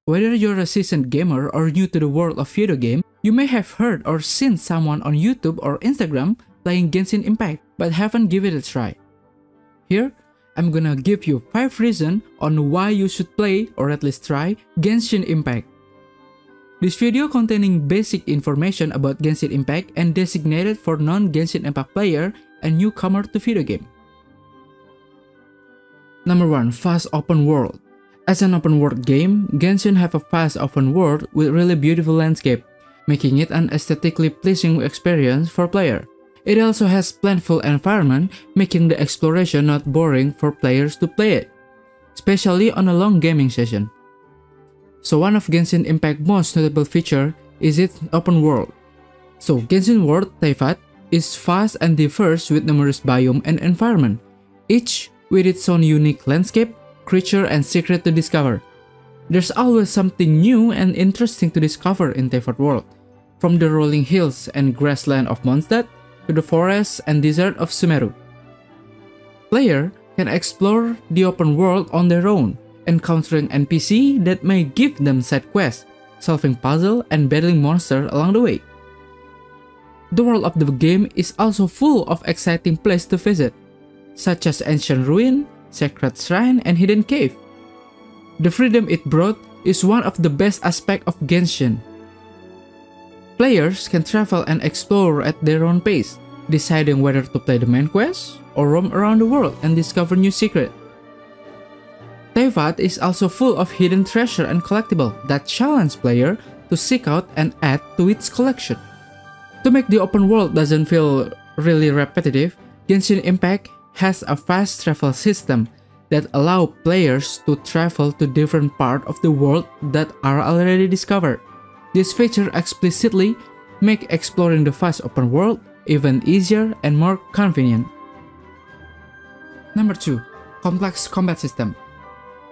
Whether you're a seasoned gamer or new to the world of video game, you may have heard or seen someone on YouTube or Instagram playing Genshin Impact but haven't given it a try. Here, I'm gonna give you 5 reasons on why you should play or at least try Genshin Impact. This video containing basic information about Genshin Impact and designated for non-Genshin Impact player and newcomer to video game. Number 1. Fast open world. As an open world game, Genshin have a fast open world with really beautiful landscape, making it an aesthetically pleasing experience for player. It also has plentiful environment, making the exploration not boring for players to play it, especially on a long gaming session. So one of Genshin Impact's most notable feature is its open world. So Genshin World Teyvat is vast and diverse with numerous biomes and environment, each with its own unique landscape, creature, and secret to discover. There's always something new and interesting to discover in Teyvat World, from the rolling hills and grassland of Mondstadt to the forests and desert of Sumeru. Player can explore the open world on their own, encountering NPC that may give them side quests, solving puzzles, and battling monsters along the way. The world of the game is also full of exciting places to visit, such as ancient ruin, sacred shrine, and hidden cave. The freedom it brought is one of the best aspects of Genshin. Players can travel and explore at their own pace, deciding whether to play the main quest or roam around the world and discover new secrets. Teyvat is also full of hidden treasure and collectibles that challenge players to seek out and add to its collection. To make the open world doesn't feel really repetitive, Genshin Impact has a fast travel system that allows players to travel to different parts of the world that are already discovered. This feature explicitly makes exploring the vast open world even easier and more convenient. Number 2. Complex combat system.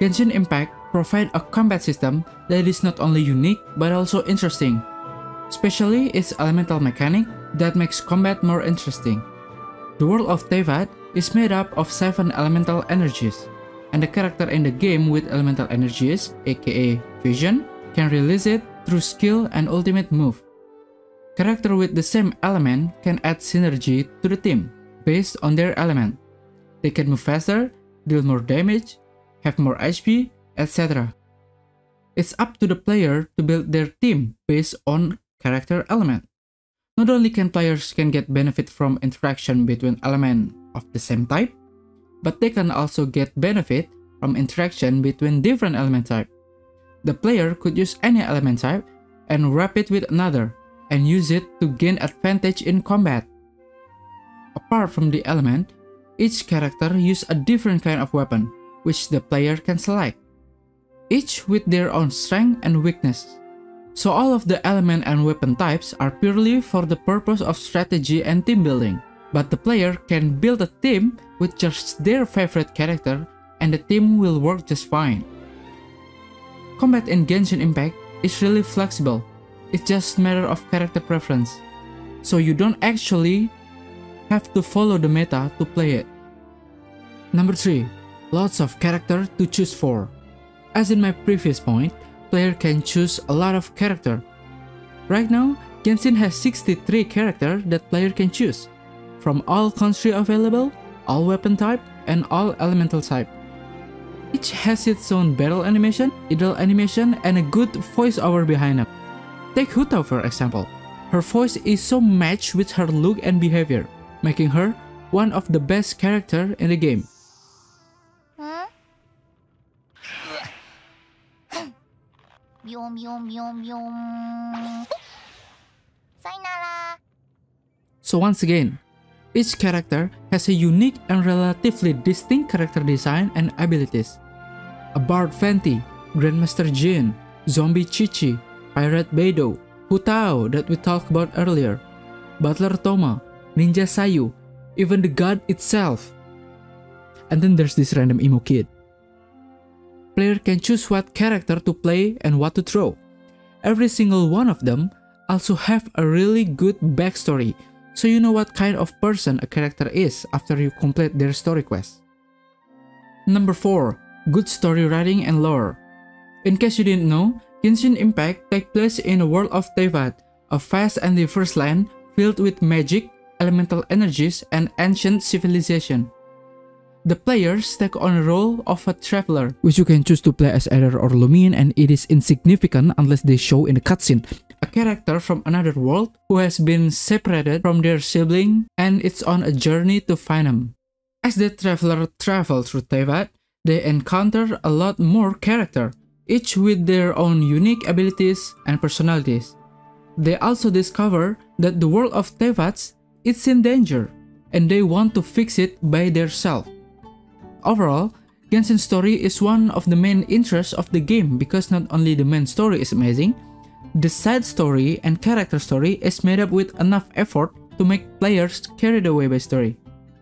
Genshin Impact provides a combat system that is not only unique but also interesting, especially its elemental mechanic that makes combat more interesting. The world of Teyvat is made up of 7 elemental energies, and the character in the game with elemental energies, aka Fusion, can release it through skill and ultimate move. Characters with the same element can add synergy to the team based on their element. They can move faster, deal more damage, have more HP, etc. It's up to the player to build their team based on character element. Not only can players get benefit from interaction between elements of the same type, but they can also get benefit from interaction between different element types. The player could use any element type and wrap it with another, and use it to gain advantage in combat. Apart from the element, each character uses a different kind of weapon, which the player can select, each with their own strength and weakness. So all of the element and weapon types are purely for the purpose of strategy and team building, but the player can build a team with just their favorite character and the team will work just fine. Combat in Genshin Impact is really flexible, it's just a matter of character preference, so you don't actually have to follow the meta to play it. Number 3. Lots of characters to choose for. As in my previous point, player can choose a lot of characters. Right now, Genshin has 63 characters that player can choose, from all country available, all weapon type, and all elemental type. Each has its own battle animation, idle animation, and a good voiceover behind them. Take Huta for example. Her voice is so matched with her look and behavior, making her one of the best characters in the game. So once again, each character has a unique and relatively distinct character design and abilities. A Bard Venti, Grandmaster Jin, Zombie Chichi, Pirate Beidou, Hutao that we talked about earlier, Butler Toma, Ninja Sayu, even the god itself. And then there's this random emo kid. Player can choose what character to play and what to throw. Every single one of them also have a really good backstory, so you know what kind of person a character is after you complete their story quest. Number 4. Good story writing and lore. In case you didn't know, Genshin Impact takes place in a world of Teyvat, a vast and diverse land filled with magic, elemental energies, and ancient civilization. The players take on a role of a traveler, which you can choose to play as Aether or Lumine, and it is insignificant unless they show in a cutscene. A character from another world who has been separated from their sibling and it's on a journey to find them. As the traveler travels through Teyvat, they encounter a lot more characters, each with their own unique abilities and personalities. They also discover that the world of Teyvat is in danger, and they want to fix it by themselves. Overall, Genshin's story is one of the main interests of the game because not only the main story is amazing, the side story and character story is made up with enough effort to make players carried away by story.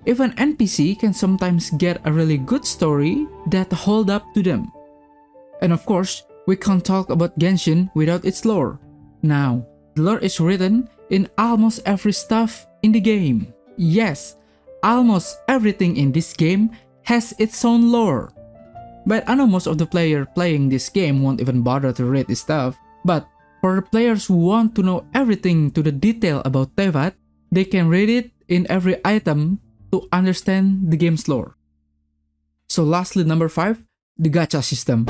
Even NPC can sometimes get a really good story that hold up to them. And of course, we can't talk about Genshin without its lore. Now, the lore is written in almost every stuff in the game. Yes, almost everything in this game has its own lore. But I know most of the players playing this game won't even bother to read this stuff. But for the players who want to know everything to the detail about Teyvat, they can read it in every item to understand the game's lore. So lastly, number 5, the gacha system.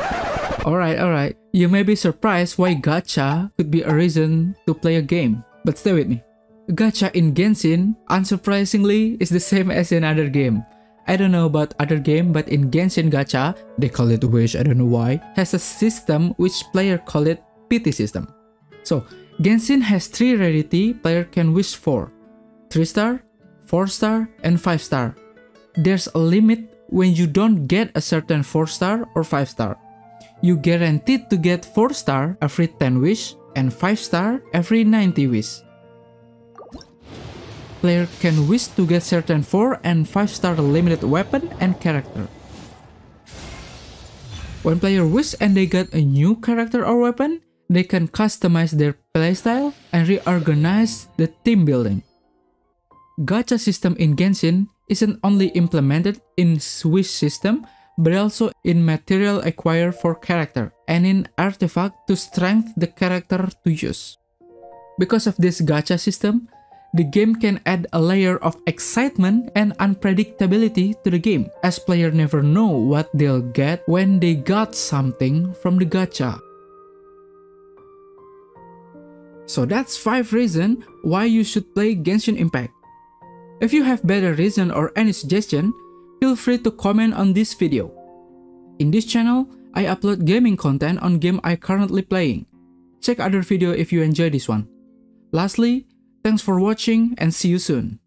Alright, you may be surprised why gacha could be a reason to play a game, but stay with me. Gacha in Genshin, unsurprisingly, is the same as in other game. I don't know about other game, but in Genshin gacha, they call it wish, I don't know why, has a system which player call it pity system. So, Genshin has 3 rarity player can wish for: 3 star, 4 star, and 5 star. There's a limit when you don't get a certain 4 star or 5 star. You guaranteed to get 4 star every 10 wish and 5 star every 90 wish. Player can wish to get certain 4 and 5 star limited weapon and character. When player wish and they get a new character or weapon, they can customize their playstyle and reorganize the team building. Gacha system in Genshin isn't only implemented in wish system, but also in material acquired for character and in artifact to strengthen the character to use. Because of this gacha system, the game can add a layer of excitement and unpredictability to the game, as players never know what they'll get when they got something from the gacha. So that's 5 reasons why you should play Genshin Impact. If you have better reason or any suggestion, feel free to comment on this video. In this channel, I upload gaming content on game I currently playing. Check other video if you enjoy this one. Lastly, thanks for watching and see you soon.